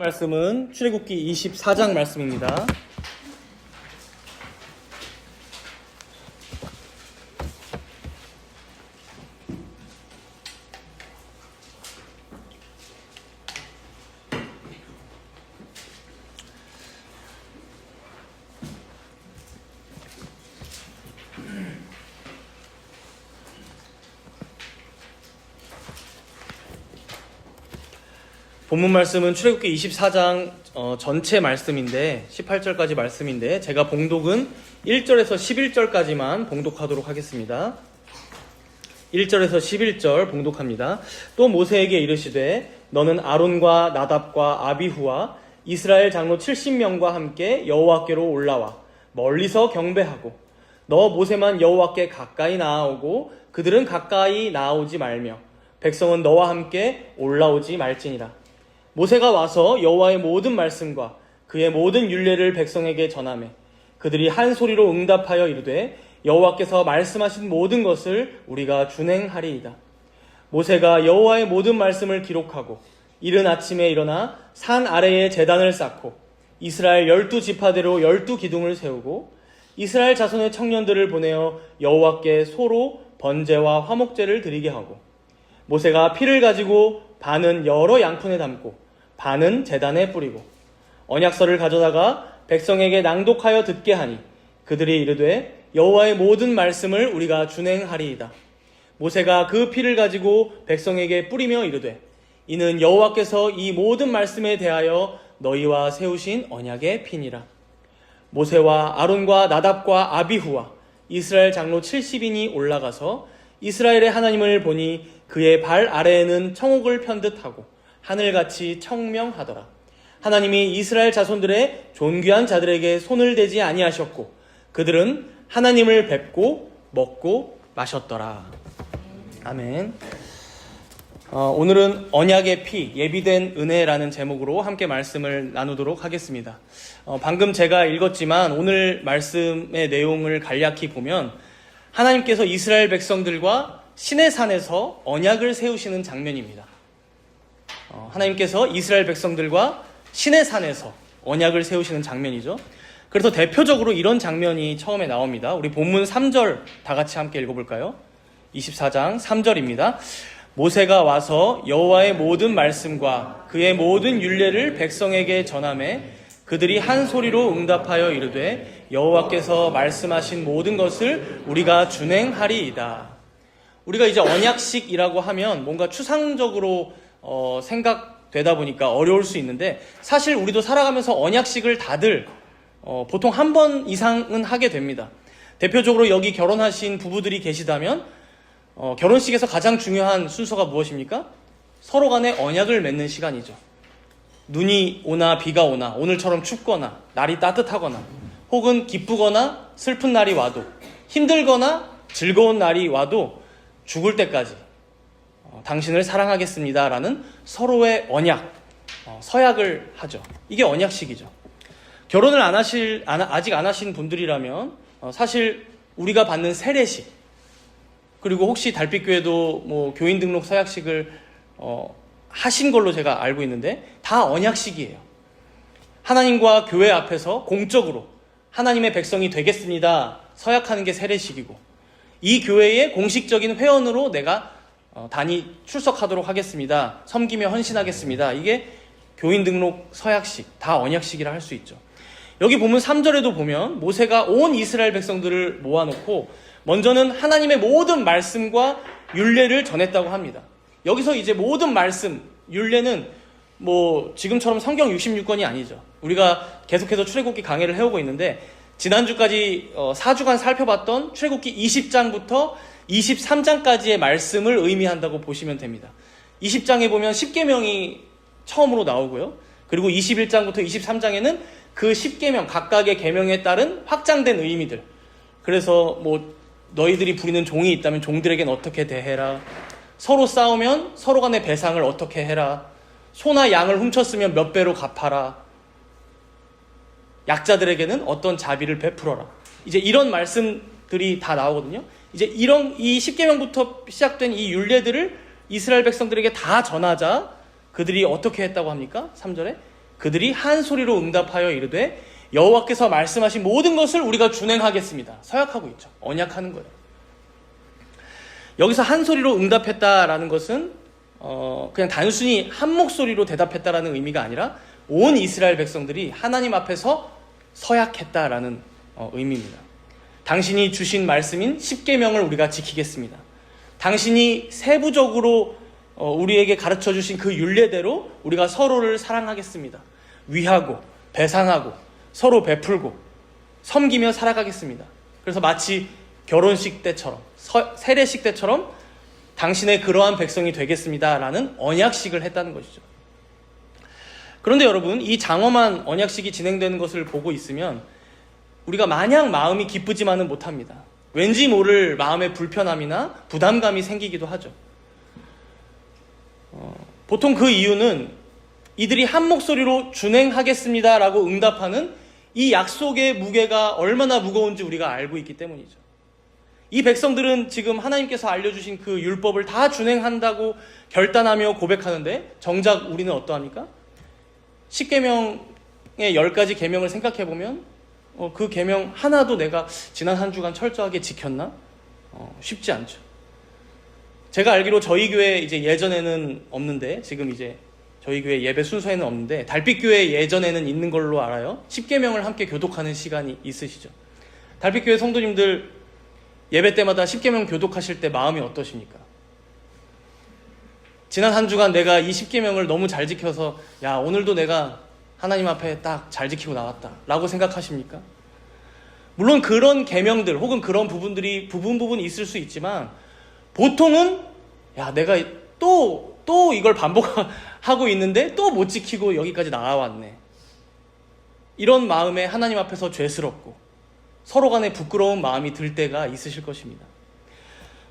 말씀은 출애굽기 24장 말씀입니다. 본문 말씀은 출애굽기 24장 전체 말씀인데 18절까지 말씀인데 제가 봉독은 1절에서 11절까지만 봉독하도록 하겠습니다. 1절에서 11절 봉독합니다. 또 모세에게 이르시되 너는 아론과 나답과 아비후와 이스라엘 장로 70명과 함께 여호와께로 올라와 멀리서 경배하고 너 모세만 여호와께 가까이 나아오고 그들은 가까이 나아오지 말며 백성은 너와 함께 올라오지 말지니라. 모세가 와서 여호와의 모든 말씀과 그의 모든 율례를 백성에게 전하매 그들이 한 소리로 응답하여 이르되 여호와께서 말씀하신 모든 것을 우리가 준행하리이다. 모세가 여호와의 모든 말씀을 기록하고 이른 아침에 일어나 산 아래에 제단을 쌓고 이스라엘 12지파대로 12기둥을 세우고 이스라엘 자손의 청년들을 보내어 여호와께 소로 번제와 화목제를 드리게 하고 모세가 피를 가지고 반은 여러 양푼에 담고 반은 제단에 뿌리고 언약서를 가져다가 백성에게 낭독하여 듣게 하니 그들이 이르되 여호와의 모든 말씀을 우리가 준행하리이다. 모세가 그 피를 가지고 백성에게 뿌리며 이르되 이는 여호와께서 이 모든 말씀에 대하여 너희와 세우신 언약의 피니라. 모세와 아론과 나답과 아비후와 이스라엘 장로 70인이 올라가서 이스라엘의 하나님을 보니 그의 발 아래에는 청옥을 편듯하고 하늘같이 청명하더라. 하나님이 이스라엘 자손들의 존귀한 자들에게 손을 대지 아니하셨고 그들은 하나님을 뵙고 먹고 마셨더라. 아멘. 오늘은 언약의 피, 예비된 은혜라는 제목으로 함께 말씀을 나누도록 하겠습니다. 방금 제가 읽었지만 오늘 말씀의 내용을 간략히 보면 하나님께서 이스라엘 백성들과 시내산에서 언약을 세우시는 장면입니다. 하나님께서 이스라엘 백성들과 시내산에서 언약을 세우시는 장면이죠. 그래서 대표적으로 이런 장면이 처음에 나옵니다. 우리 본문 3절 다 같이 함께 읽어볼까요? 24장 3절입니다. 모세가 와서 여호와의 모든 말씀과 그의 모든 율례를 백성에게 전하매 그들이 한 소리로 응답하여 이르되 여호와께서 말씀하신 모든 것을 우리가 준행하리이다. 우리가 이제 언약식이라고 하면 뭔가 추상적으로 생각되다 보니까 어려울 수 있는데 사실 우리도 살아가면서 언약식을 다들 보통 한 번 이상은 하게 됩니다. 대표적으로 여기 결혼하신 부부들이 계시다면 결혼식에서 가장 중요한 순서가 무엇입니까? 서로 간에 언약을 맺는 시간이죠. 눈이 오나 비가 오나 오늘처럼 춥거나 날이 따뜻하거나 혹은 기쁘거나 슬픈 날이 와도 힘들거나 즐거운 날이 와도 죽을 때까지 당신을 사랑하겠습니다 라는 서로의 언약, 서약을 하죠. 이게 언약식이죠. 결혼을 아직 안 하신 분들이라면 사실 우리가 받는 세례식 그리고 혹시 달빛교회도 교인 등록 서약식을 하신 걸로 제가 알고 있는데 다 언약식이에요. 하나님과 교회 앞에서 공적으로 하나님의 백성이 되겠습니다 서약하는 게 세례식이고 이 교회의 공식적인 회원으로 내가 단위 출석하도록 하겠습니다. 섬기며 헌신하겠습니다. 이게 교인 등록 서약식, 다 언약식이라 할 수 있죠. 여기 보면 3절에도 보면 모세가 온 이스라엘 백성들을 모아놓고 먼저는 하나님의 모든 말씀과 율례를 전했다고 합니다. 여기서 이제 모든 말씀, 율례는 지금처럼 성경 66권이 아니죠. 우리가 계속해서 출애굽기 강해를 해오고 있는데 지난주까지 4주간 살펴봤던 출애굽기 20장부터 23장까지의 말씀을 의미한다고 보시면 됩니다. 20장에 보면 10계명이 처음으로 나오고요. 그리고 21장부터 23장에는 그 10계명, 각각의 계명에 따른 확장된 의미들. 그래서 너희들이 부리는 종이 있다면 종들에겐 어떻게 대해라. 서로 싸우면 서로 간의 배상을 어떻게 해라. 소나 양을 훔쳤으면 몇 배로 갚아라. 약자들에게는 어떤 자비를 베풀어라. 이제 이런 말씀들이 다 나오거든요. 이제 이 10계명부터 시작된 이 율례들을 이스라엘 백성들에게 다 전하자 그들이 어떻게 했다고 합니까? 3절에 그들이 한 소리로 응답하여 이르되 여호와께서 말씀하신 모든 것을 우리가 준행하겠습니다. 서약하고 있죠. 언약하는 거예요. 여기서 한 소리로 응답했다라는 것은 그냥 단순히 한 목소리로 대답했다라는 의미가 아니라 온 이스라엘 백성들이 하나님 앞에서 서약했다라는 의미입니다. 당신이 주신 말씀인 십계명을 우리가 지키겠습니다. 당신이 세부적으로 우리에게 가르쳐 주신 그 율례대로 우리가 서로를 사랑하겠습니다. 위하고 배상하고 서로 베풀고 섬기며 살아가겠습니다. 그래서 마치 결혼식 때처럼 세례식 때처럼 당신의 그러한 백성이 되겠습니다라는 언약식을 했다는 것이죠. 그런데 여러분, 이 장엄한 언약식이 진행되는 것을 보고 있으면 우리가 마냥 마음이 기쁘지만은 못합니다. 왠지 모를 마음의 불편함이나 부담감이 생기기도 하죠. 보통 그 이유는 이들이 한 목소리로 준행하겠습니다라고 응답하는 이 약속의 무게가 얼마나 무거운지 우리가 알고 있기 때문이죠. 이 백성들은 지금 하나님께서 알려주신 그 율법을 다 준행한다고 결단하며 고백하는데 정작 우리는 어떠합니까? 10계명의 10가지 계명을 생각해보면 그 계명 하나도 내가 지난 한 주간 철저하게 지켰나? 쉽지 않죠. 제가 알기로 저희 교회 이제 예전에는 없는데, 지금 이제 저희 교회 예배 순서에는 없는데 달빛교회 예전에는 있는 걸로 알아요. 10계명을 함께 교독하는 시간이 있으시죠. 달빛교회 성도님들 예배 때마다 10계명 교독하실 때 마음이 어떠십니까? 지난 한 주간 내가 이 10계명을 너무 잘 지켜서 야, 오늘도 내가 하나님 앞에 딱 잘 지키고 나왔다 라고 생각하십니까? 물론 그런 계명들 혹은 그런 부분들이 부분 있을 수 있지만 보통은 야, 내가 또 이걸 반복하고 있는데 또 못 지키고 여기까지 나와왔네. 이런 마음에 하나님 앞에서 죄스럽고 서로 간에 부끄러운 마음이 들 때가 있으실 것입니다.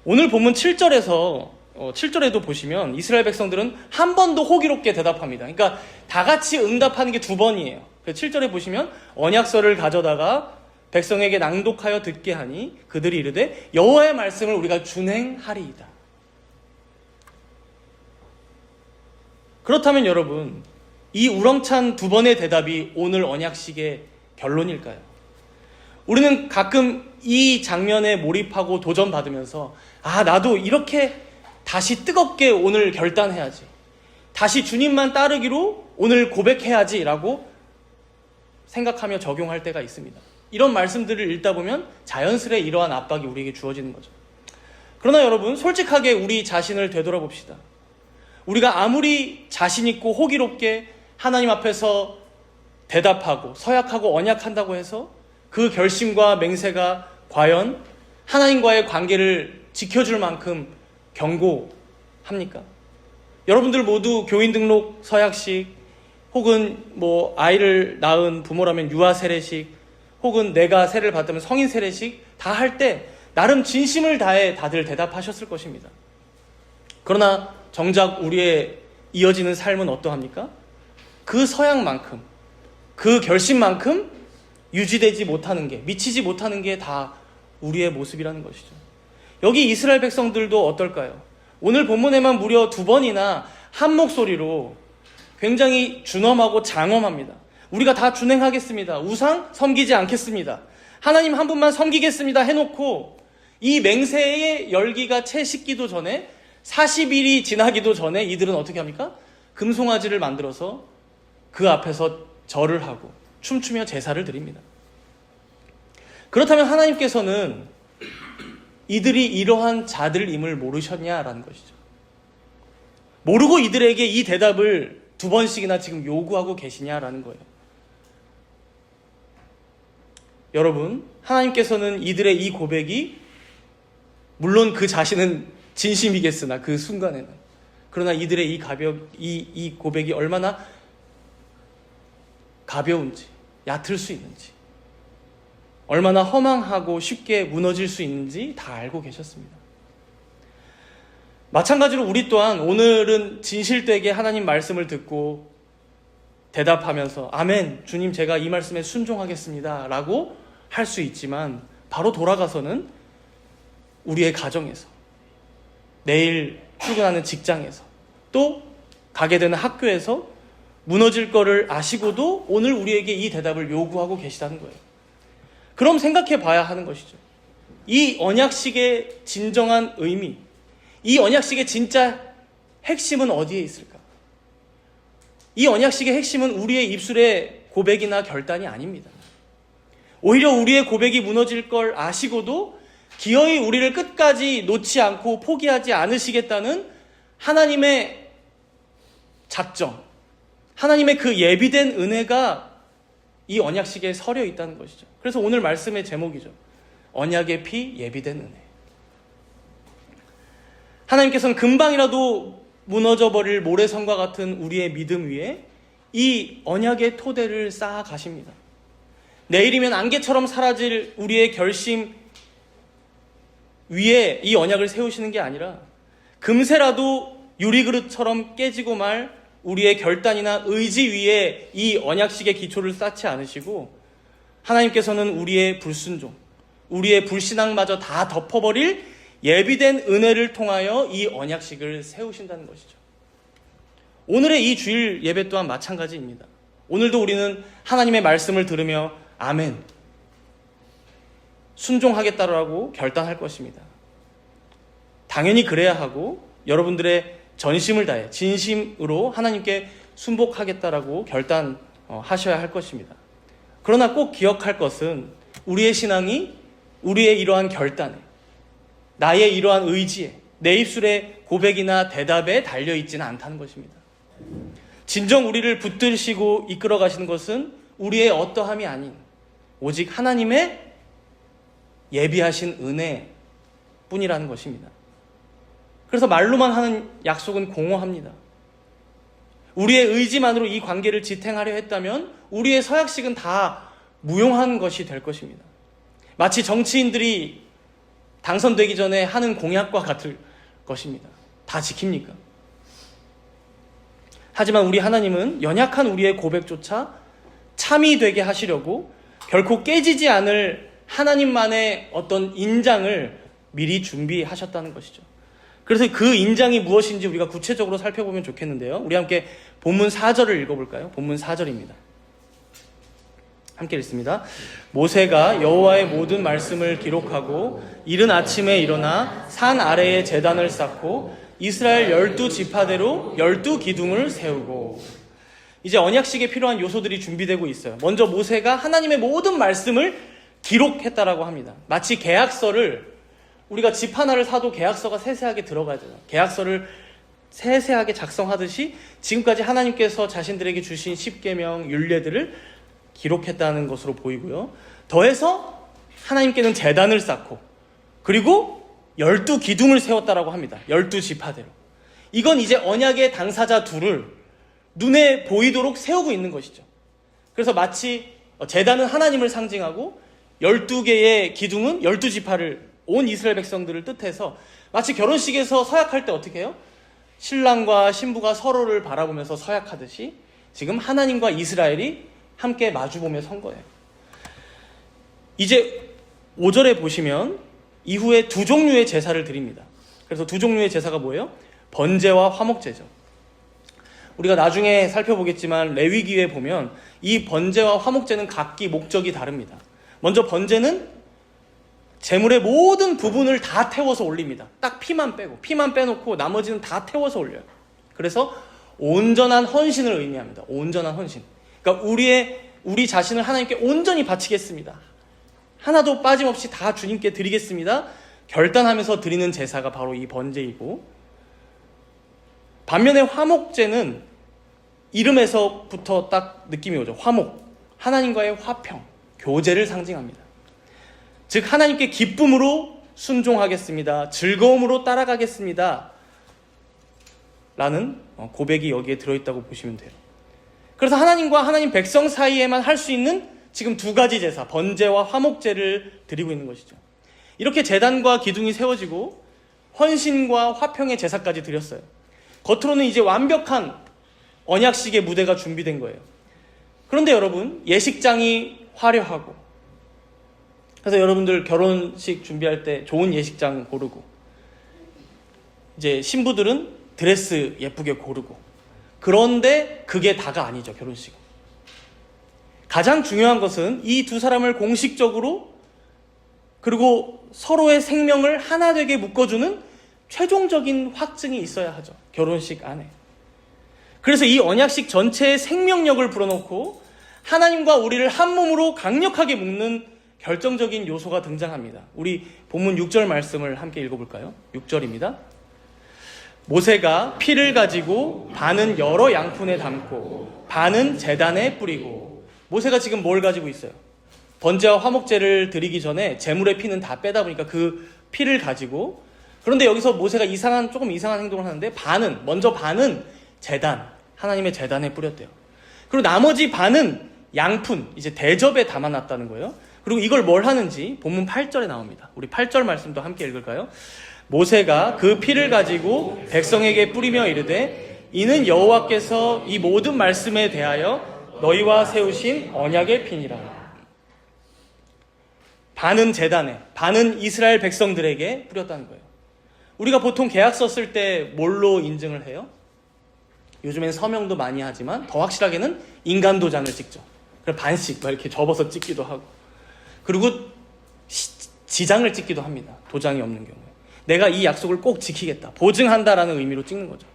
오늘 본문 7절에도 보시면 이스라엘 백성들은 한 번도 호기롭게 대답합니다. 그러니까 다 같이 응답하는 게 두 번이에요. 7절에 보시면 언약서를 가져다가 백성에게 낭독하여 듣게 하니 그들이 이르되 여호와의 말씀을 우리가 준행하리이다. 그렇다면 여러분, 이 우렁찬 두 번의 대답이 오늘 언약식의 결론일까요? 우리는 가끔 이 장면에 몰입하고 도전받으면서 나도 이렇게 다시 뜨겁게 오늘 결단해야지, 다시 주님만 따르기로 오늘 고백해야지 라고 생각하며 적용할 때가 있습니다. 이런 말씀들을 읽다 보면 자연스레 이러한 압박이 우리에게 주어지는 거죠. 그러나 여러분, 솔직하게 우리 자신을 되돌아봅시다. 우리가 아무리 자신 있고 호기롭게 하나님 앞에서 대답하고 서약하고 언약한다고 해서 그 결심과 맹세가 과연 하나님과의 관계를 지켜줄 만큼 견고합니까? 여러분들 모두 교인 등록 서약식 혹은 아이를 낳은 부모라면 유아 세례식 혹은 내가 세례를 받다면 성인 세례식 다 할 때 나름 진심을 다해 다들 대답하셨을 것입니다. 그러나 정작 우리의 이어지는 삶은 어떠합니까? 그 서약만큼, 그 결심만큼 유지되지 못하는 게, 미치지 못하는 게 다 우리의 모습이라는 것이죠. 여기 이스라엘 백성들도 어떨까요? 오늘 본문에만 무려 두 번이나 한 목소리로 굉장히 준엄하고 장엄합니다. 우리가 다 준행하겠습니다. 우상 섬기지 않겠습니다. 하나님 한 분만 섬기겠습니다 해놓고 이 맹세의 열기가 채 식기도 전에 40일이 지나기도 전에 이들은 어떻게 합니까? 금송아지를 만들어서 그 앞에서 절을 하고 춤추며 제사를 드립니다. 그렇다면 하나님께서는 이들이 이러한 자들임을 모르셨냐라는 것이죠. 모르고 이들에게 이 대답을 두 번씩이나 지금 요구하고 계시냐라는 거예요. 여러분, 하나님께서는 이들의 이 고백이, 물론 그 자신은 진심이겠으나 그 순간에는, 그러나 이들의 이 고백이 얼마나 가벼운지, 얕을 수 있는지, 얼마나 허망하고 쉽게 무너질 수 있는지 다 알고 계셨습니다. 마찬가지로 우리 또한 오늘은 진실되게 하나님 말씀을 듣고 대답하면서 아멘, 주님 제가 이 말씀에 순종하겠습니다 라고 할 수 있지만 바로 돌아가서는 우리의 가정에서, 내일 출근하는 직장에서, 또 가게 되는 학교에서 무너질 거를 아시고도 오늘 우리에게 이 대답을 요구하고 계시다는 거예요. 그럼 생각해 봐야 하는 것이죠. 이 언약식의 진정한 의미, 이 언약식의 진짜 핵심은 어디에 있을까? 이 언약식의 핵심은 우리의 입술의 고백이나 결단이 아닙니다. 오히려 우리의 고백이 무너질 걸 아시고도 기어이 우리를 끝까지 놓지 않고 포기하지 않으시겠다는 하나님의 작정, 하나님의 그 예비된 은혜가 이 언약식에 서려 있다는 것이죠. 그래서 오늘 말씀의 제목이죠. 언약의 피, 예비된 은혜. 하나님께서는 금방이라도 무너져버릴 모래성과 같은 우리의 믿음 위에 이 언약의 토대를 쌓아 가십니다. 내일이면 안개처럼 사라질 우리의 결심 위에 이 언약을 세우시는 게 아니라 금세라도 유리그릇처럼 깨지고 말 우리의 결단이나 의지 위에 이 언약식의 기초를 쌓지 않으시고 하나님께서는 우리의 불순종, 우리의 불신앙마저 다 덮어버릴 예비된 은혜를 통하여 이 언약식을 세우신다는 것이죠. 오늘의 이 주일 예배 또한 마찬가지입니다. 오늘도 우리는 하나님의 말씀을 들으며 아멘, 순종하겠다라고 결단할 것입니다. 당연히 그래야 하고 여러분들의 전심을 다해 진심으로 하나님께 순복하겠다라고 결단하셔야 할 것입니다. 그러나 꼭 기억할 것은 우리의 신앙이 우리의 이러한 결단에, 나의 이러한 의지에, 내 입술의 고백이나 대답에 달려있지는 않다는 것입니다. 진정 우리를 붙드시고 이끌어 가시는 것은 우리의 어떠함이 아닌 오직 하나님의 예비하신 은혜뿐이라는 것입니다. 그래서 말로만 하는 약속은 공허합니다. 우리의 의지만으로 이 관계를 지탱하려 했다면 우리의 서약식은 다 무용한 것이 될 것입니다. 마치 정치인들이 당선되기 전에 하는 공약과 같을 것입니다. 다 지킵니까? 하지만 우리 하나님은 연약한 우리의 고백조차 참이 되게 하시려고 결코 깨지지 않을 하나님만의 어떤 인장을 미리 준비하셨다는 것이죠. 그래서 그 인장이 무엇인지 우리가 구체적으로 살펴보면 좋겠는데요. 우리 함께 본문 4절을 읽어볼까요? 본문 4절입니다. 함께 읽습니다. 모세가 여호와의 모든 말씀을 기록하고 이른 아침에 일어나 산 아래에 제단을 쌓고 이스라엘 12지파대로 12기둥을 세우고. 이제 언약식에 필요한 요소들이 준비되고 있어요. 먼저 모세가 하나님의 모든 말씀을 기록했다라고 합니다. 마치 계약서를 우리가 집 하나를 사도 계약서가 세세하게 들어가야 돼요. 계약서를 세세하게 작성하듯이 지금까지 하나님께서 자신들에게 주신 십계명, 율례들을 기록했다는 것으로 보이고요. 더해서 하나님께는 제단을 쌓고 그리고 12기둥을 세웠다라고 합니다. 12지파대로. 이건 이제 언약의 당사자 둘을 눈에 보이도록 세우고 있는 것이죠. 그래서 마치 제단은 하나님을 상징하고 12개의 기둥은 12지파를 온 이스라엘 백성들을 뜻해서 마치 결혼식에서 서약할 때 어떻게 해요? 신랑과 신부가 서로를 바라보면서 서약하듯이 지금 하나님과 이스라엘이 함께 마주보며 선 거예요. 이제 5절에 보시면 이후에 두 종류의 제사를 드립니다. 그래서 두 종류의 제사가 뭐예요? 번제와 화목제죠. 우리가 나중에 살펴보겠지만 레위기에 보면 이 번제와 화목제는 각기 목적이 다릅니다. 먼저 번제는 제물의 모든 부분을 다 태워서 올립니다. 딱 피만 빼놓고 나머지는 다 태워서 올려요. 그래서 온전한 헌신을 의미합니다. 온전한 헌신. 그러니까 우리 자신을 하나님께 온전히 바치겠습니다. 하나도 빠짐없이 다 주님께 드리겠습니다. 결단하면서 드리는 제사가 바로 이 번제이고, 반면에 화목제는 이름에서부터 딱 느낌이 오죠. 화목, 하나님과의 화평, 교제를 상징합니다. 즉 하나님께 기쁨으로 순종하겠습니다. 즐거움으로 따라가겠습니다. 라는 고백이 여기에 들어있다고 보시면 돼요. 그래서 하나님과 하나님 백성 사이에만 할 수 있는 지금 두 가지 제사, 번제와 화목제를 드리고 있는 것이죠. 이렇게 제단과 기둥이 세워지고 헌신과 화평의 제사까지 드렸어요. 겉으로는 이제 완벽한 언약식의 무대가 준비된 거예요. 그런데 여러분, 예식장이 화려하고, 그래서 여러분들 결혼식 준비할 때 좋은 예식장 고르고, 이제 신부들은 드레스 예쁘게 고르고, 그런데 그게 다가 아니죠, 결혼식은. 가장 중요한 것은 이 두 사람을 공식적으로 그리고 서로의 생명을 하나 되게 묶어주는 최종적인 확증이 있어야 하죠, 결혼식 안에. 그래서 이 언약식 전체의 생명력을 불어넣고 하나님과 우리를 한 몸으로 강력하게 묶는 결정적인 요소가 등장합니다. 우리 본문 6절 말씀을 함께 읽어볼까요? 6절입니다. 모세가 피를 가지고 반은 여러 양푼에 담고 반은 제단에 뿌리고. 모세가 지금 뭘 가지고 있어요? 번제와 화목제를 드리기 전에 제물의 피는 다 빼다 보니까 그 피를 가지고, 그런데 여기서 모세가 조금 이상한 행동을 하는데 먼저 반은 제단, 하나님의 제단에 뿌렸대요. 그리고 나머지 반은 양푼, 이제 대접에 담아놨다는 거예요. 그리고 이걸 뭘 하는지 본문 8절에 나옵니다. 우리 8절 말씀도 함께 읽을까요? 모세가 그 피를 가지고 백성에게 뿌리며 이르되 이는 여호와께서 이 모든 말씀에 대하여 너희와 세우신 언약의 피니라. 반은 제단에, 반은 이스라엘 백성들에게 뿌렸다는 거예요. 우리가 보통 계약서 쓸 때 뭘로 인증을 해요? 요즘엔 서명도 많이 하지만 더 확실하게는 인간 도장을 찍죠. 그래서 반씩 이렇게 접어서 찍기도 하고, 그리고 지장을 찍기도 합니다, 도장이 없는 경우에. 내가 이 약속을 꼭 지키겠다, 보증한다라는 의미로 찍는 거죠.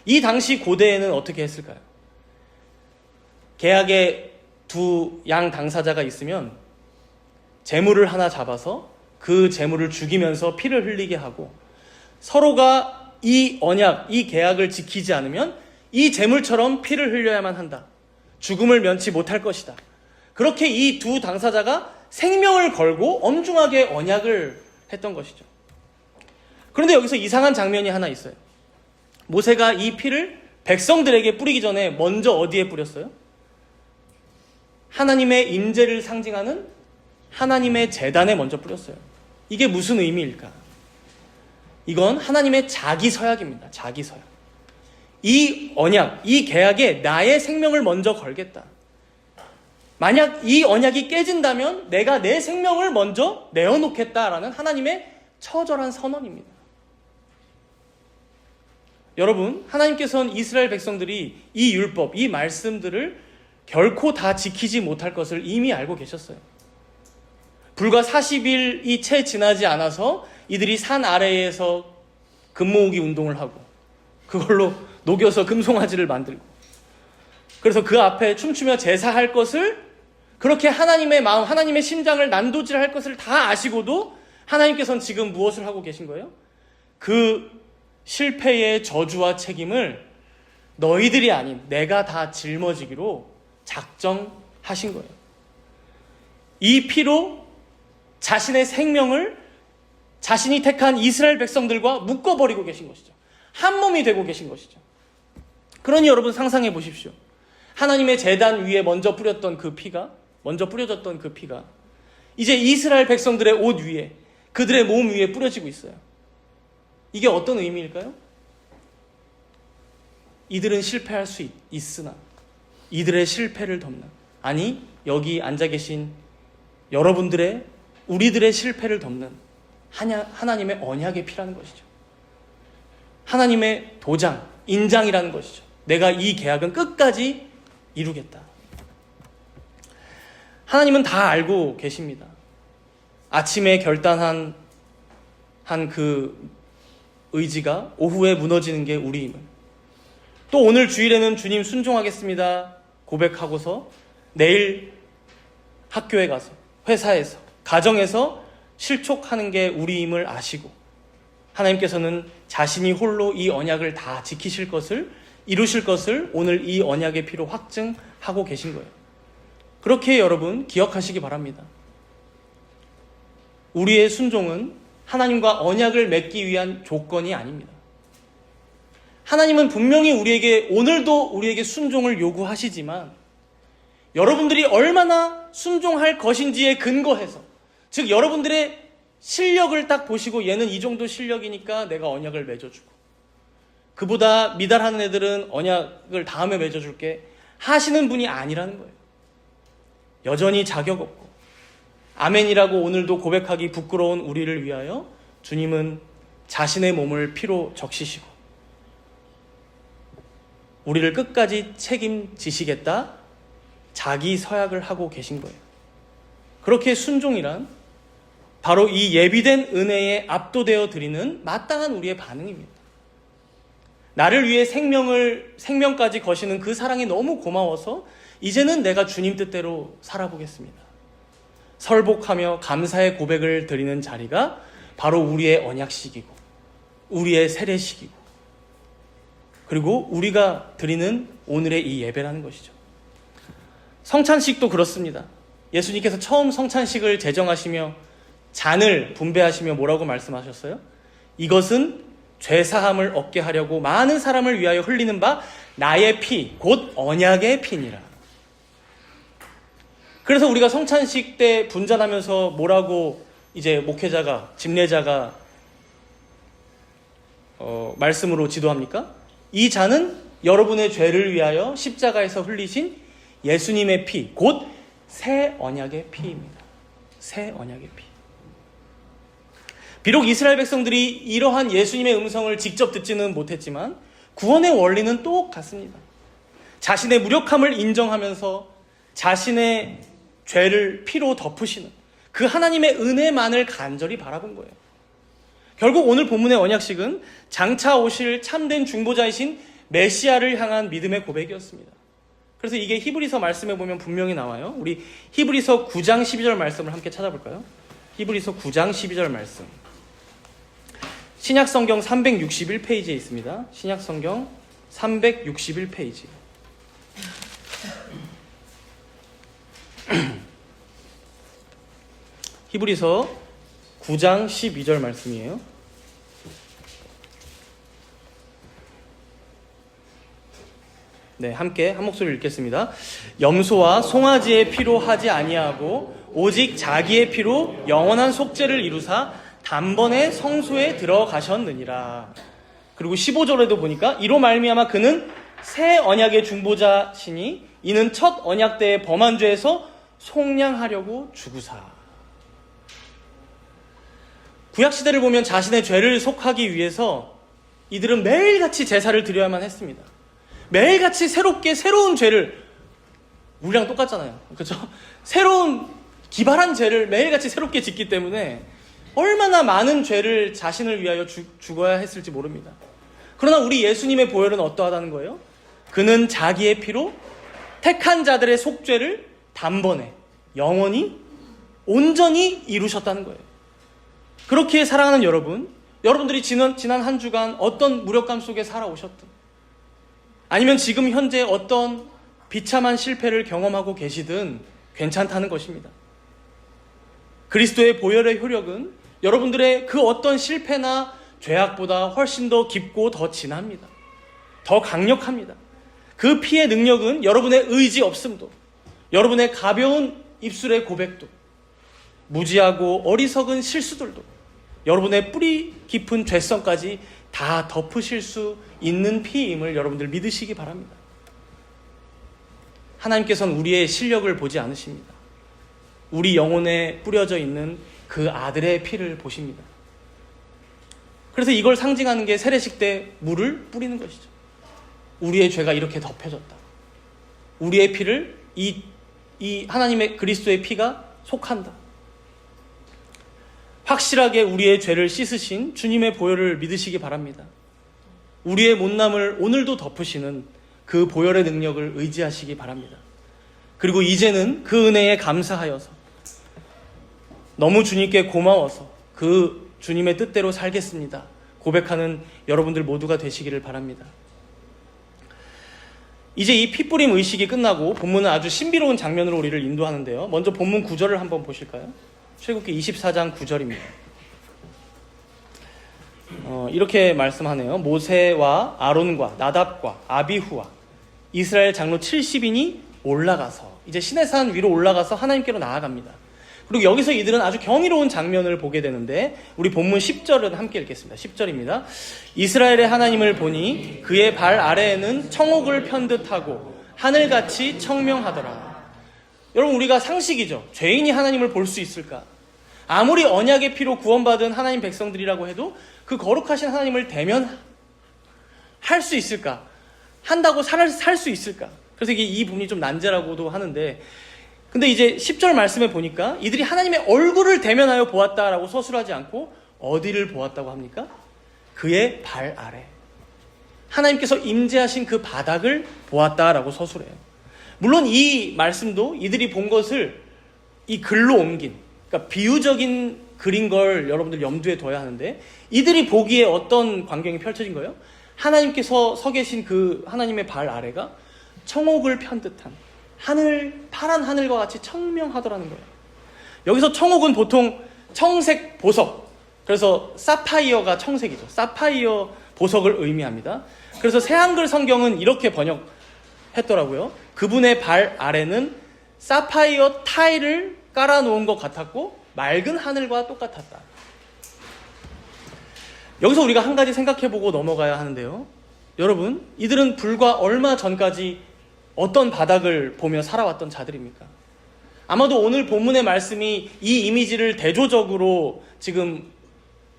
이 당시 고대에는 어떻게 했을까요? 계약에 두 양 당사자가 있으면 제물을 하나 잡아서 그 제물을 죽이면서 피를 흘리게 하고, 서로가 이 언약, 이 계약을 지키지 않으면 이 제물처럼 피를 흘려야만 한다, 죽음을 면치 못할 것이다. 그렇게 이 두 당사자가 생명을 걸고 엄중하게 언약을 했던 것이죠. 그런데 여기서 이상한 장면이 하나 있어요. 모세가 이 피를 백성들에게 뿌리기 전에 먼저 어디에 뿌렸어요? 하나님의 임재를 상징하는 하나님의 제단에 먼저 뿌렸어요. 이게 무슨 의미일까? 이건 하나님의 자기 서약입니다. 자기 서약. 이 언약, 이 계약에 나의 생명을 먼저 걸겠다. 만약 이 언약이 깨진다면 내가 내 생명을 먼저 내어놓겠다라는 하나님의 처절한 선언입니다. 여러분, 하나님께서는 이스라엘 백성들이 이 율법, 이 말씀들을 결코 다 지키지 못할 것을 이미 알고 계셨어요. 불과 40일이 채 지나지 않아서 이들이 산 아래에서 금모으기 운동을 하고 그걸로 녹여서 금송아지를 만들고, 그래서 그 앞에 춤추며 제사할 것을, 그렇게 하나님의 마음, 하나님의 심장을 난도질할 것을 다 아시고도 하나님께서는 지금 무엇을 하고 계신 거예요? 그 실패의 저주와 책임을 너희들이 아닌 내가 다 짊어지기로 작정하신 거예요. 이 피로 자신의 생명을 자신이 택한 이스라엘 백성들과 묶어버리고 계신 것이죠. 한 몸이 되고 계신 것이죠. 그러니 여러분 상상해 보십시오. 하나님의 제단 위에 먼저 뿌렸던 그 피가, 먼저 뿌려졌던 그 피가 이제 이스라엘 백성들의 옷 위에, 그들의 몸 위에 뿌려지고 있어요. 이게 어떤 의미일까요? 이들은 실패할 수 있으나 이들의 실패를 덮는, 아니 여기 앉아 계신 여러분들의, 우리들의 실패를 덮는 하나님의 언약의 피라는 것이죠. 하나님의 도장, 인장이라는 것이죠. 내가 이 계약은 끝까지 이루겠다. 하나님은 다 알고 계십니다. 아침에 결단한 그 의지가 오후에 무너지는 게 우리임을, 또 오늘 주일에는 주님 순종하겠습니다 고백하고서 내일 학교에 가서, 회사에서, 가정에서 실족하는 게 우리임을 아시고, 하나님께서는 자신이 홀로 이 언약을 다 지키실 것을, 이루실 것을 오늘 이 언약의 피로 확증하고 계신 거예요. 그렇게 여러분 기억하시기 바랍니다. 우리의 순종은 하나님과 언약을 맺기 위한 조건이 아닙니다. 하나님은 분명히 오늘도 우리에게 순종을 요구하시지만, 여러분들이 얼마나 순종할 것인지에 근거해서, 즉 여러분들의 실력을 딱 보시고 얘는 이 정도 실력이니까 내가 언약을 맺어주고, 그보다 미달하는 애들은 언약을 다음에 맺어줄게 하시는 분이 아니라는 거예요. 여전히 자격 없고 아멘이라고 오늘도 고백하기 부끄러운 우리를 위하여 주님은 자신의 몸을 피로 적시시고 우리를 끝까지 책임지시겠다 자기 서약을 하고 계신 거예요. 그렇게 순종이란 바로 이 예비된 은혜에 압도되어 드리는 마땅한 우리의 반응입니다. 나를 위해 생명까지 거시는 그 사랑이 너무 고마워서 이제는 내가 주님 뜻대로 살아보겠습니다. 설복하며 감사의 고백을 드리는 자리가 바로 우리의 언약식이고 우리의 세례식이고 그리고 우리가 드리는 오늘의 이 예배라는 것이죠. 성찬식도 그렇습니다. 예수님께서 처음 성찬식을 제정하시며 잔을 분배하시며 뭐라고 말씀하셨어요? 이것은 죄사함을 얻게 하려고 많은 사람을 위하여 흘리는 바 나의 피, 곧 언약의 피니라. 그래서 우리가 성찬식 때 분잔하면서 뭐라고 이제 목회자가, 집례자가 말씀으로 지도합니까? 이 잔은 여러분의 죄를 위하여 십자가에서 흘리신 예수님의 피, 곧 새 언약의 피입니다. 새 언약의 피. 비록 이스라엘 백성들이 이러한 예수님의 음성을 직접 듣지는 못했지만 구원의 원리는 똑같습니다. 자신의 무력함을 인정하면서 자신의 죄를 피로 덮으시는 그 하나님의 은혜만을 간절히 바라본 거예요. 결국 오늘 본문의 언약식은 장차 오실 참된 중보자이신 메시아를 향한 믿음의 고백이었습니다. 그래서 이게 히브리서 말씀에 보면 분명히 나와요. 우리 히브리서 9장 12절 말씀을 함께 찾아볼까요? 히브리서 9장 12절 말씀. 신약성경 361페이지에 있습니다. 신약성경 361페이지. 히브리서 9장 12절 말씀이에요. 네, 함께 한 목소리로 읽겠습니다. 염소와 송아지의 피로 하지 아니하고 오직 자기의 피로 영원한 속죄를 이루사 단번에 성소에 들어가셨느니라. 그리고 15절에도 보니까 이로 말미암아 그는 새 언약의 중보자시니 이는 첫 언약 때의 범한 죄에서 속량하려고 죽으사. 구약시대를 보면 자신의 죄를 속하기 위해서 이들은 매일같이 제사를 드려야만 했습니다. 매일같이 새로운 죄를, 우리랑 똑같잖아요. 그렇죠? 새로운 기발한 죄를 매일같이 새롭게 짓기 때문에 얼마나 많은 죄를 자신을 위하여 죽어야 했을지 모릅니다. 그러나 우리 예수님의 보혈은 어떠하다는 거예요? 그는 자기의 피로 택한 자들의 속죄를 단번에 영원히 온전히 이루셨다는 거예요. 그렇게 사랑하는 여러분들이 지난 한 주간 어떤 무력감 속에 살아오셨든 아니면 지금 현재 어떤 비참한 실패를 경험하고 계시든 괜찮다는 것입니다. 그리스도의 보혈의 효력은 여러분들의 그 어떤 실패나 죄악보다 훨씬 더 깊고 더 진합니다. 더 강력합니다. 그 피의 능력은 여러분의 의지 없음도, 여러분의 가벼운 입술의 고백도, 무지하고 어리석은 실수들도, 여러분의 뿌리 깊은 죄성까지 다 덮으실 수 있는 피임을 여러분들 믿으시기 바랍니다. 하나님께서는 우리의 실력을 보지 않으십니다. 우리 영혼에 뿌려져 있는 그 아들의 피를 보십니다. 그래서 이걸 상징하는 게 세례식 때 물을 뿌리는 것이죠. 우리의 죄가 이렇게 덮여졌다. 우리의 피를 이 하나님의 그리스도의 피가 속한다. 확실하게 우리의 죄를 씻으신 주님의 보혈을 믿으시기 바랍니다. 우리의 못남을 오늘도 덮으시는 그 보혈의 능력을 의지하시기 바랍니다. 그리고 이제는 그 은혜에 감사하여서 너무 주님께 고마워서 그 주님의 뜻대로 살겠습니다. 고백하는 여러분들 모두가 되시기를 바랍니다. 이제 이 피뿌림 의식이 끝나고 본문은 아주 신비로운 장면으로 우리를 인도하는데요. 먼저 본문 9절을 한번 보실까요? 출애굽기 24장 9절입니다. 이렇게 말씀하네요. 모세와 아론과 나답과 아비후와 이스라엘 장로 70인이 올라가서 이제 시내산 위로 올라가서 하나님께로 나아갑니다. 그리고 여기서 이들은 아주 경이로운 장면을 보게 되는데 우리 본문 10절은 함께 읽겠습니다. 10절입니다. 이스라엘의 하나님을 보니 그의 발 아래에는 청옥을 편듯하고 하늘같이 청명하더라. 여러분, 우리가 상식이죠. 죄인이 하나님을 볼 수 있을까? 아무리 언약의 피로 구원받은 하나님 백성들이라고 해도 그 거룩하신 하나님을 대면할 수 있을까? 한다고 살 수 있을까? 그래서 이게 이 부분이 좀 난제라고도 하는데, 근데 이제 10절 말씀에 보니까 이들이 하나님의 얼굴을 대면하여 보았다라고 서술하지 않고 어디를 보았다고 합니까? 그의 발 아래. 하나님께서 임재하신 그 바닥을 보았다라고 서술해요. 물론 이 말씀도 이들이 본 것을 이 글로 옮긴, 그러니까 비유적인 글인 걸 여러분들 염두에 둬야 하는데, 이들이 보기에 어떤 광경이 펼쳐진 거예요? 하나님께서 서 계신 그 하나님의 발 아래가 청옥을 편 듯한 하늘, 파란 하늘과 같이 청명하더라는 거예요. 여기서 청옥은 보통 청색 보석, 그래서 사파이어가 청색이죠. 사파이어 보석을 의미합니다. 그래서 새한글 성경은 이렇게 번역했더라고요. 그분의 발 아래는 사파이어 타일을 깔아놓은 것 같았고 맑은 하늘과 똑같았다. 여기서 우리가 한 가지 생각해보고 넘어가야 하는데요. 여러분, 이들은 불과 얼마 전까지 어떤 바닥을 보며 살아왔던 자들입니까? 아마도 오늘 본문의 말씀이 이 이미지를 대조적으로 지금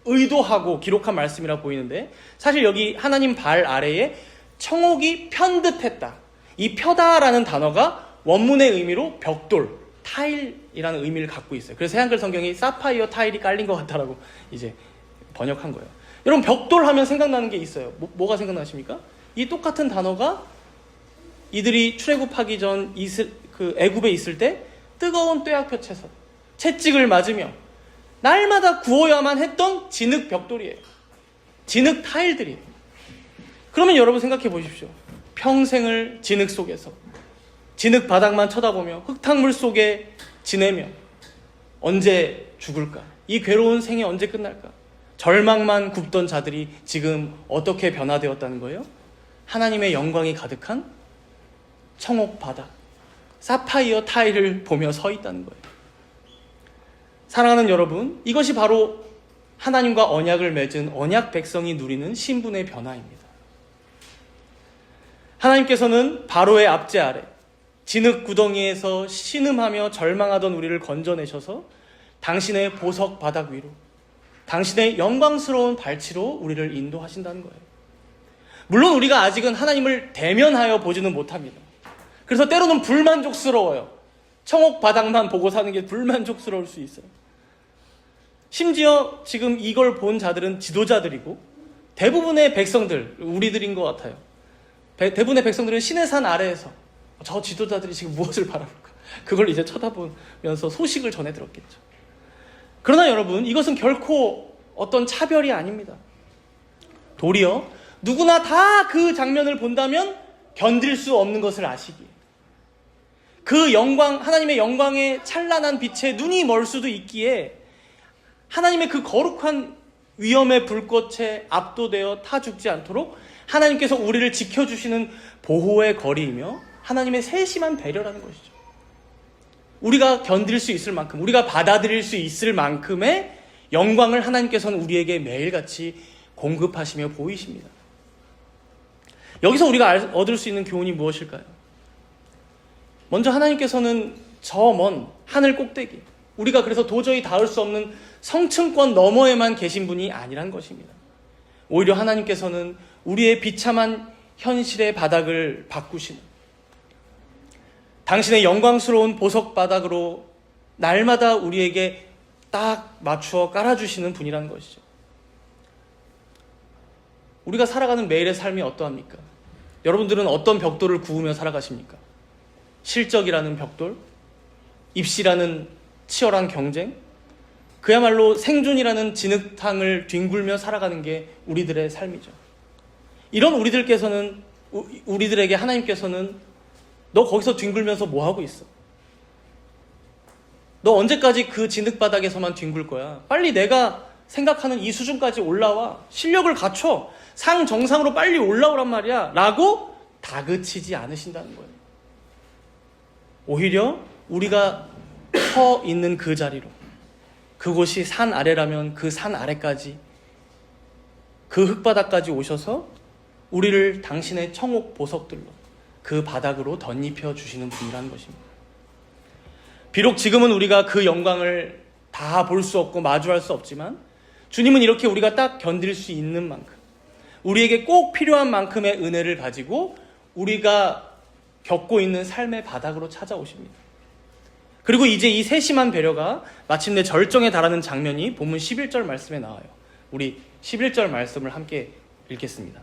의도하고 기록한 말씀이라 보이는데, 사실 여기 하나님 발 아래에 청옥이 편듯했다. 이 펴다라는 단어가 원문의 의미로 벽돌, 타일이라는 의미를 갖고 있어요. 그래서 새한글 성경이 사파이어 타일이 깔린 것 같다라고 이제 번역한 거예요. 여러분, 벽돌 하면 생각나는 게 있어요. 뭐가 생각나십니까? 이 똑같은 단어가 이들이 출애굽하기 전 애굽에 있을 때 뜨거운 뙤약볕 채서 채찍을 맞으며 날마다 구워야만 했던 진흙 벽돌이에요. 진흙 타일들이에요. 그러면 여러분 생각해 보십시오. 평생을 진흙 속에서 진흙 바닥만 쳐다보며 흙탕물 속에 지내며 언제 죽을까? 이 괴로운 생이 언제 끝날까? 절망만 굽던 자들이 지금 어떻게 변화되었다는 거예요? 하나님의 영광이 가득한 청옥 바닥, 사파이어 타일을 보며 서 있다는 거예요. 사랑하는 여러분, 이것이 바로 하나님과 언약을 맺은 언약 백성이 누리는 신분의 변화입니다. 하나님께서는 바로의 압제 아래 진흙 구덩이에서 신음하며 절망하던 우리를 건져내셔서 당신의 보석 바닥 위로, 당신의 영광스러운 발치로 우리를 인도하신다는 거예요. 물론 우리가 아직은 하나님을 대면하여 보지는 못합니다. 그래서 때로는 불만족스러워요. 청옥 바닥만 보고 사는 게 불만족스러울 수 있어요. 심지어 지금 이걸 본 자들은 지도자들이고 대부분의 백성들, 우리들인 것 같아요. 대부분의 백성들은 신의 산 아래에서 저 지도자들이 지금 무엇을 바라볼까? 그걸 이제 쳐다보면서 소식을 전해 들었겠죠. 그러나 여러분, 이것은 결코 어떤 차별이 아닙니다. 도리어 누구나 다 그 장면을 본다면 견딜 수 없는 것을 아시기에, 그 영광, 하나님의 영광의 찬란한 빛에 눈이 멀 수도 있기에 하나님의 그 거룩한 위험의 불꽃에 압도되어 타 죽지 않도록 하나님께서 우리를 지켜주시는 보호의 거리이며 하나님의 세심한 배려라는 것이죠. 우리가 견딜 수 있을 만큼, 우리가 받아들일 수 있을 만큼의 영광을 하나님께서는 우리에게 매일같이 공급하시며 보이십니다. 여기서 우리가 얻을 수 있는 교훈이 무엇일까요? 먼저 하나님께서는 저 먼 하늘 꼭대기, 우리가 그래서 도저히 닿을 수 없는 성층권 너머에만 계신 분이 아니란 것입니다. 오히려 하나님께서는 우리의 비참한 현실의 바닥을 바꾸시는, 당신의 영광스러운 보석 바닥으로 날마다 우리에게 딱 맞추어 깔아주시는 분이라는 것이죠. 우리가 살아가는 매일의 삶이 어떠합니까? 여러분들은 어떤 벽돌을 구우며 살아가십니까? 실적이라는 벽돌? 입시라는 치열한 경쟁? 그야말로 생존이라는 진흙탕을 뒹굴며 살아가는 게 우리들의 삶이죠. 이런 우리들에게 하나님께서는 너 거기서 뒹굴면서 뭐 하고 있어? 너 언제까지 그 진흙바닥에서만 뒹굴 거야? 빨리 내가 생각하는 이 수준까지 올라와. 실력을 갖춰. 상 정상으로 빨리 올라오란 말이야. 라고 다그치지 않으신다는 거예요. 오히려 우리가 서 있는 그 자리로, 그곳이 산 아래라면 그 산 아래까지, 그 흙바닥까지 오셔서 우리를 당신의 청옥 보석들로 그 바닥으로 덧입혀 주시는 분이라는 것입니다. 비록 지금은 우리가 그 영광을 다 볼 수 없고 마주할 수 없지만 주님은 이렇게 우리가 딱 견딜 수 있는 만큼, 우리에게 꼭 필요한 만큼의 은혜를 가지고 우리가 겪고 있는 삶의 바닥으로 찾아오십니다. 그리고 이제 이 세심한 배려가 마침내 절정에 달하는 장면이 본문 11절 말씀에 나와요. 우리 11절 말씀을 함께 읽겠습니다.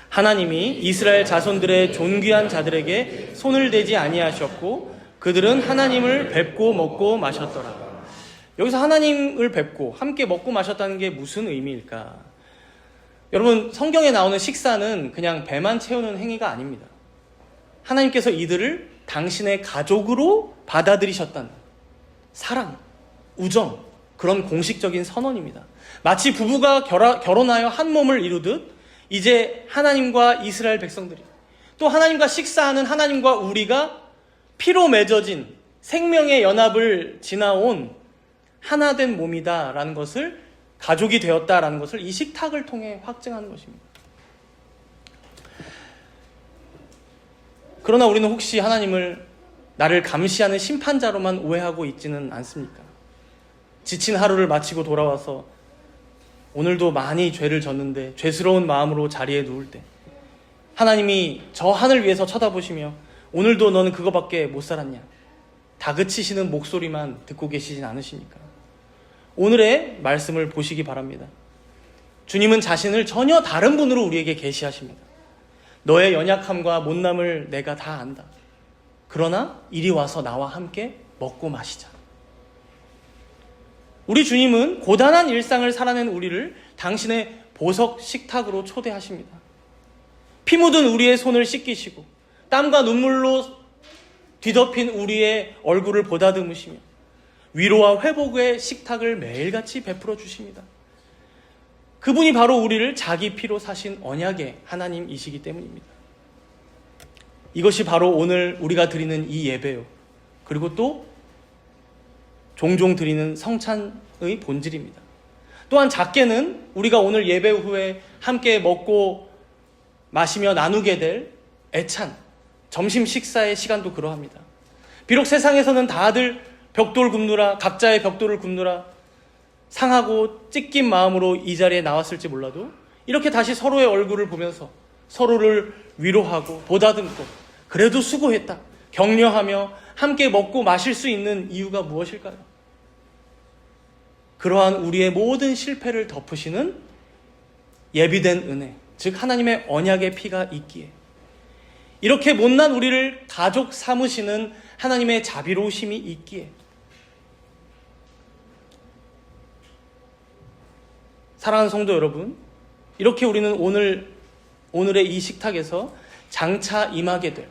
하나님이 이스라엘 자손들의 존귀한 자들에게 손을 대지 아니하셨고 그들은 하나님을 뵙고 먹고 마셨더라. 여기서 하나님을 뵙고 함께 먹고 마셨다는 게 무슨 의미일까? 여러분, 성경에 나오는 식사는 그냥 배만 채우는 행위가 아닙니다. 하나님께서 이들을 당신의 가족으로 받아들이셨다는 사랑, 우정, 그런 공식적인 선언입니다. 마치 부부가 결혼하여 한 몸을 이루듯 이제 하나님과 이스라엘 백성들이 또 하나님과 식사하는 하나님과 우리가 피로 맺어진 생명의 연합을 지나온 하나된 몸이다라는 것을, 가족이 되었다라는 것을 이 식탁을 통해 확증하는 것입니다. 그러나 우리는 혹시 하나님을 나를 감시하는 심판자로만 오해하고 있지는 않습니까? 지친 하루를 마치고 돌아와서 오늘도 많이 죄를 졌는데 죄스러운 마음으로 자리에 누울 때 하나님이 저 하늘 위에서 쳐다보시며 오늘도 너는 그거밖에 못 살았냐? 다그치시는 목소리만 듣고 계시진 않으십니까? 오늘의 말씀을 보시기 바랍니다. 주님은 자신을 전혀 다른 분으로 우리에게 계시하십니다. 너의 연약함과 못남을 내가 다 안다. 그러나 이리 와서 나와 함께 먹고 마시자. 우리 주님은 고단한 일상을 살아낸 우리를 당신의 보석 식탁으로 초대하십니다. 피 묻은 우리의 손을 씻기시고 땀과 눈물로 뒤덮인 우리의 얼굴을 보다듬으시며 위로와 회복의 식탁을 매일같이 베풀어 주십니다. 그분이 바로 우리를 자기 피로 사신 언약의 하나님이시기 때문입니다. 이것이 바로 오늘 우리가 드리는 이 예배요, 그리고 또 종종 드리는 성찬의 본질입니다. 또한 작게는 우리가 오늘 예배 후에 함께 먹고 마시며 나누게 될 애찬 점심 식사의 시간도 그러합니다. 비록 세상에서는 다들 벽돌 굽느라, 각자의 벽돌을 굽느라 상하고 찢긴 마음으로 이 자리에 나왔을지 몰라도 이렇게 다시 서로의 얼굴을 보면서 서로를 위로하고 보다듬고 그래도 수고했다, 격려하며 함께 먹고 마실 수 있는 이유가 무엇일까요? 그러한 우리의 모든 실패를 덮으시는 예비된 은혜, 즉 하나님의 언약의 피가 있기에, 이렇게 못난 우리를 가족 삼으시는 하나님의 자비로우심이 있기에, 사랑하는 성도 여러분, 이렇게 우리는 오늘의 이 식탁에서 장차 임하게 될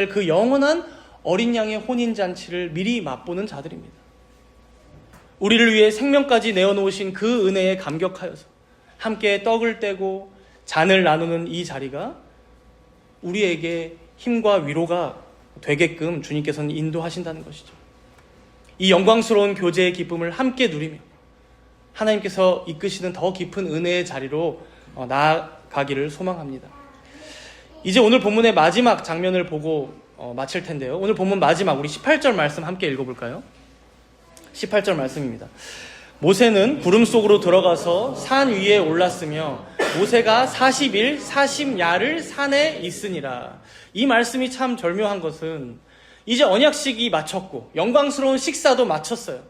그 영원한 어린 양의 혼인잔치를 미리 맛보는 자들입니다. 우리를 위해 생명까지 내어놓으신 그 은혜에 감격하여서 함께 떡을 떼고 잔을 나누는 이 자리가 우리에게 힘과 위로가 되게끔 주님께서는 인도하신다는 것이죠. 이 영광스러운 교제의 기쁨을 함께 누리며 하나님께서 이끄시는 더 깊은 은혜의 자리로 나아가기를 소망합니다. 이제 오늘 본문의 마지막 장면을 보고 마칠 텐데요. 오늘 본문 마지막 우리 18절 말씀 함께 읽어볼까요? 18절 말씀입니다. 모세는 구름 속으로 들어가서 산 위에 올랐으며 모세가 40일 40야를 산에 있으니라. 이 말씀이 참 절묘한 것은 이제 언약식이 마쳤고 영광스러운 식사도 마쳤어요.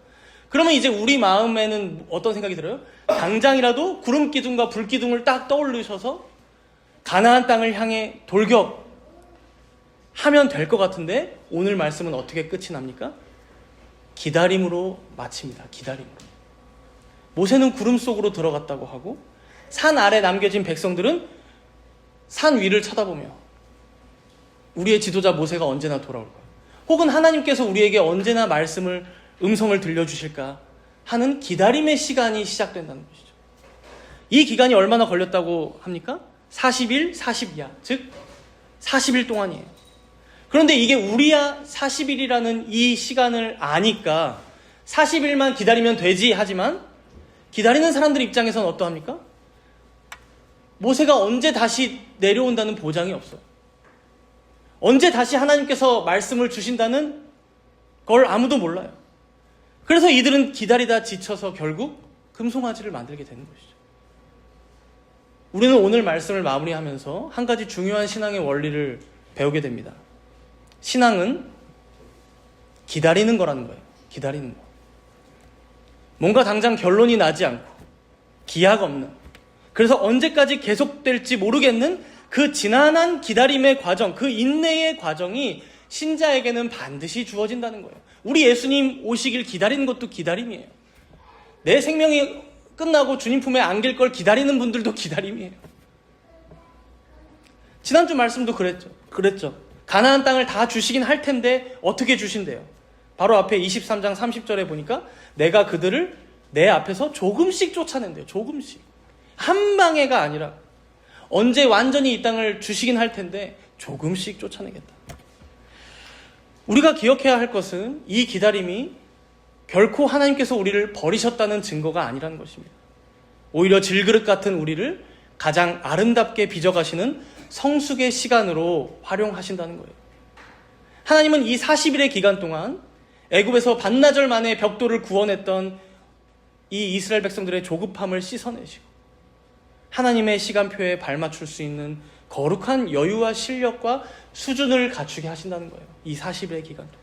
그러면 이제 우리 마음에는 어떤 생각이 들어요? 당장이라도 구름 기둥과 불 기둥을 딱 떠올리셔서 가나안 땅을 향해 돌격하면 될 것 같은데 오늘 말씀은 어떻게 끝이 납니까? 기다림으로 마칩니다. 기다림으로. 모세는 구름 속으로 들어갔다고 하고 산 아래 남겨진 백성들은 산 위를 쳐다보며 우리의 지도자 모세가 언제나 돌아올까? 혹은 하나님께서 우리에게 언제나 음성을 들려주실까 하는 기다림의 시간이 시작된다는 것이죠. 이 기간이 얼마나 걸렸다고 합니까? 40일, 40야, 즉 40일 동안이에요. 그런데 이게 우리야 40일이라는 이 시간을 아니까 40일만 기다리면 되지 하지만 기다리는 사람들 입장에서는 어떠합니까? 모세가 언제 다시 내려온다는 보장이 없어요. 언제 다시 하나님께서 말씀을 주신다는 걸 아무도 몰라요. 그래서 이들은 기다리다 지쳐서 결국 금송아지를 만들게 되는 것이죠. 우리는 오늘 말씀을 마무리하면서 한 가지 중요한 신앙의 원리를 배우게 됩니다. 신앙은 기다리는 거라는 거예요. 기다리는 거. 뭔가 당장 결론이 나지 않고 기약 없는, 그래서 언제까지 계속될지 모르겠는 그 지난한 기다림의 과정, 그 인내의 과정이 신자에게는 반드시 주어진다는 거예요. 우리 예수님 오시길 기다리는 것도 기다림이에요. 내 생명이 끝나고 주님 품에 안길 걸 기다리는 분들도 기다림이에요. 지난주 말씀도 그랬죠. 가나안 땅을 다 주시긴 할 텐데 어떻게 주신대요? 바로 앞에 23장 30절에 보니까 내가 그들을 내 앞에서 조금씩 쫓아낸대요. 조금씩. 한 방에가 아니라 언제 완전히 이 땅을 주시긴 할 텐데 조금씩 쫓아내겠다. 우리가 기억해야 할 것은 이 기다림이 결코 하나님께서 우리를 버리셨다는 증거가 아니라는 것입니다. 오히려 질그릇 같은 우리를 가장 아름답게 빚어가시는 성숙의 시간으로 활용하신다는 거예요. 하나님은 이 40일의 기간 동안 애굽에서 반나절 만에 벽돌을 구원했던 이 이스라엘 백성들의 조급함을 씻어내시고 하나님의 시간표에 발맞출 수 있는 거룩한 여유와 실력과 수준을 갖추게 하신다는 거예요. 이 40일의 기간 동안.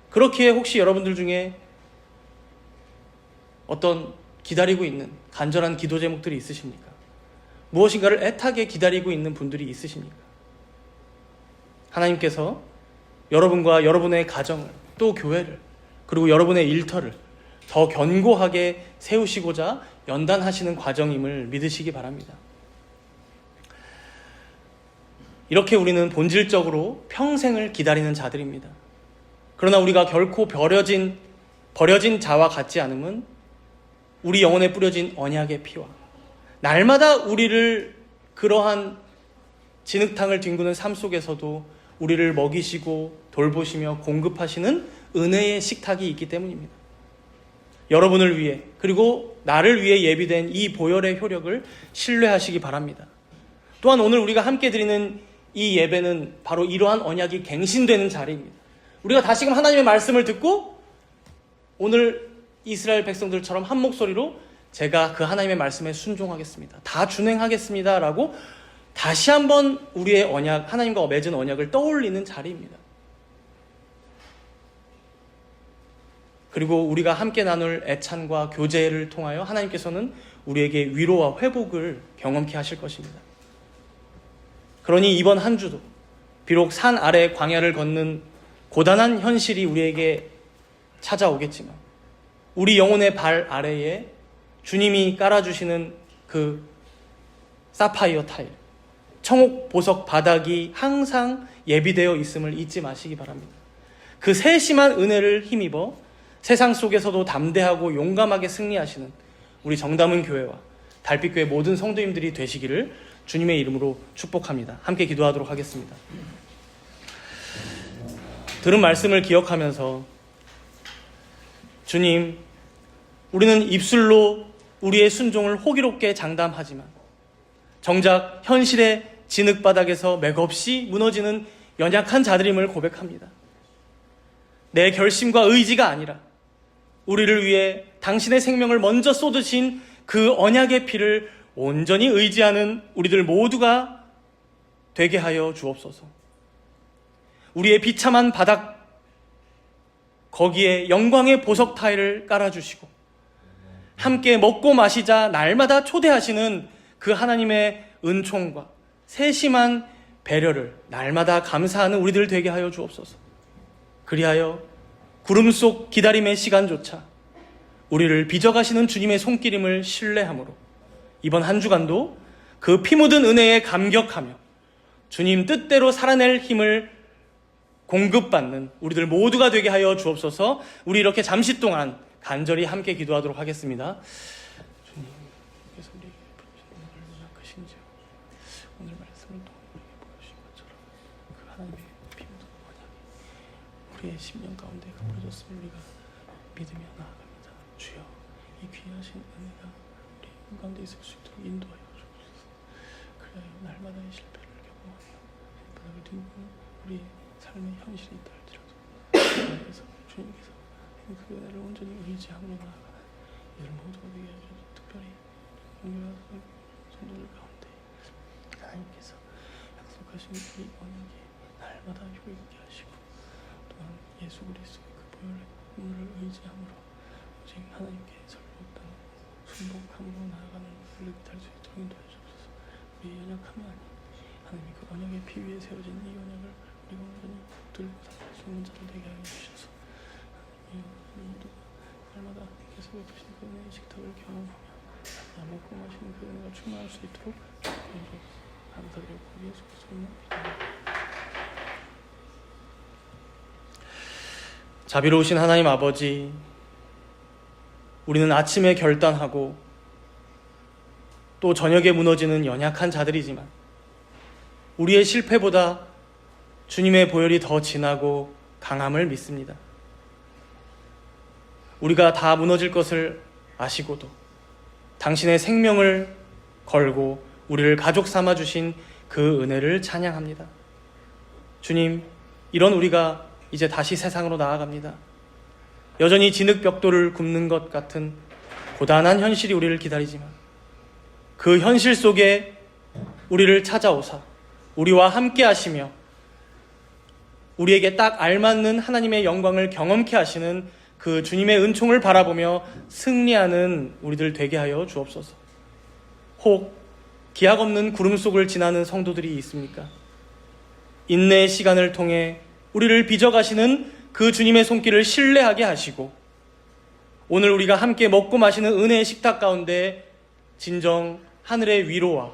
그렇기에 혹시 여러분들 중에 어떤 기다리고 있는 간절한 기도 제목들이 있으십니까? 무엇인가를 애타게 기다리고 있는 분들이 있으십니까? 하나님께서 여러분과 여러분의 가정을, 또 교회를, 그리고 여러분의 일터를 더 견고하게 세우시고자 연단하시는 과정임을 믿으시기 바랍니다. 이렇게 우리는 본질적으로 평생을 기다리는 자들입니다. 그러나 우리가 결코 버려진 자와 같지 않음은 우리 영혼에 뿌려진 언약의 피와 날마다 우리를 그러한 진흙탕을 뒹구는 삶 속에서도 우리를 먹이시고 돌보시며 공급하시는 은혜의 식탁이 있기 때문입니다. 여러분을 위해 그리고 나를 위해 예비된 이 보혈의 효력을 신뢰하시기 바랍니다. 또한 오늘 우리가 함께 드리는 이 예배는 바로 이러한 언약이 갱신되는 자리입니다. 우리가 다시금 하나님의 말씀을 듣고 오늘 이스라엘 백성들처럼 한 목소리로 제가 그 하나님의 말씀에 순종하겠습니다, 다 준행하겠습니다 라고 다시 한번 우리의 언약, 하나님과 맺은 언약을 떠올리는 자리입니다. 그리고 우리가 함께 나눌 애찬과 교제를 통하여 하나님께서는 우리에게 위로와 회복을 경험케 하실 것입니다. 그러니 이번 한 주도 비록 산 아래 광야를 걷는 고단한 현실이 우리에게 찾아오겠지만 우리 영혼의 발 아래에 주님이 깔아주시는 그 사파이어 타일, 청옥 보석 바닥이 항상 예비되어 있음을 잊지 마시기 바랍니다. 그 세심한 은혜를 힘입어 세상 속에서도 담대하고 용감하게 승리하시는 우리 정담은 교회와 달빛교회 모든 성도님들이 되시기를 주님의 이름으로 축복합니다. 함께 기도하도록 하겠습니다. 들은 말씀을 기억하면서 주님, 우리는 입술로 우리의 순종을 호기롭게 장담하지만 정작 현실의 진흙바닥에서 맥없이 무너지는 연약한 자들임을 고백합니다. 내 결심과 의지가 아니라 우리를 위해 당신의 생명을 먼저 쏟으신 그 언약의 피를 온전히 의지하는 우리들 모두가 되게 하여 주옵소서. 우리의 비참한 바닥, 거기에 영광의 보석 타일을 깔아주시고 함께 먹고 마시자 날마다 초대하시는 그 하나님의 은총과 세심한 배려를 날마다 감사하는 우리들 되게 하여 주옵소서. 그리하여 구름 속 기다림의 시간조차 우리를 빚어가시는 주님의 손길임을 신뢰함으로 이번 한 주간도 그 피 묻은 은혜에 감격하며 주님 뜻대로 살아낼 힘을 공급받는 우리들 모두가 되게 하여 주옵소서. 우리 이렇게 잠시 동안 간절히 함께 기도하도록 하겠습니다. 주님께서 우리에게 부르시는 얼마나 크신지요. 오늘 말씀을 통해 우리에게 보여주신 것처럼 그 하나님의 피 묻은 언약이 우리의 심령 가운데 부어졌음을 우리가 믿으며 나아갑니다. 주여, 이 귀하신 은혜가 우리 가운데 있을 수 있도록 인도하여 주옵소서. 그래야 날마다 이 실패를 경험하며 바닥을 딛고 우리의 삶의 현실이 있다 할지라도 주님께서 그 은혜를 온전히 의지함으로 나아가는 이들 모두가 되게 해주셔서 특별히 성도들 가운데 하나님께서 약속하신 이 언약이 날마다 효있게 하시고 또한 예수 그리스도의 그 보혈의 의지함으로 오직 하나님께 설법당하고 순복함으로 나아가는 우리를 달 수 있도록 인도해 주옵소서. 우리의 연약함이 아닌 하나님이 그 언약의 피 위에 세워진 이 언약을 우리가 온전히 들고 살아갈 수 있는 자들 되게 하여 주셔서 하나님 모두가 날마다 계속 베푸신 그 은혜의 식탁을 경험하며 먹고 마시는 그 은혜가 충만할 수 있도록 감사드리고 예수 그리스도의 이름으로 기도합니다. 자비로우신 하나님 아버지, 우리는 아침에 결단하고 또 저녁에 무너지는 연약한 자들이지만 우리의 실패보다 주님의 보혈이 더 진하고 강함을 믿습니다. 우리가 다 무너질 것을 아시고도 당신의 생명을 걸고 우리를 가족 삼아 주신 그 은혜를 찬양합니다. 주님, 이런 우리가 이제 다시 세상으로 나아갑니다. 여전히 진흙벽돌을 굽는 것 같은 고단한 현실이 우리를 기다리지만 그 현실 속에 우리를 찾아오사 우리와 함께 하시며 우리에게 딱 알맞는 하나님의 영광을 경험케 하시는 그 주님의 은총을 바라보며 승리하는 우리들 되게 하여 주옵소서. 혹 기약 없는 구름 속을 지나는 성도들이 있습니까? 인내의 시간을 통해 우리를 빚어가시는 그 주님의 손길을 신뢰하게 하시고 오늘 우리가 함께 먹고 마시는 은혜의 식탁 가운데 진정 하늘의 위로와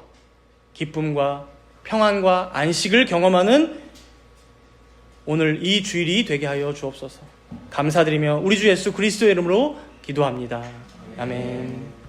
기쁨과 평안과 안식을 경험하는 오늘 이 주일이 되게 하여 주옵소서. 감사드리며 우리 주 예수 그리스도의 이름으로 기도합니다. 아멘.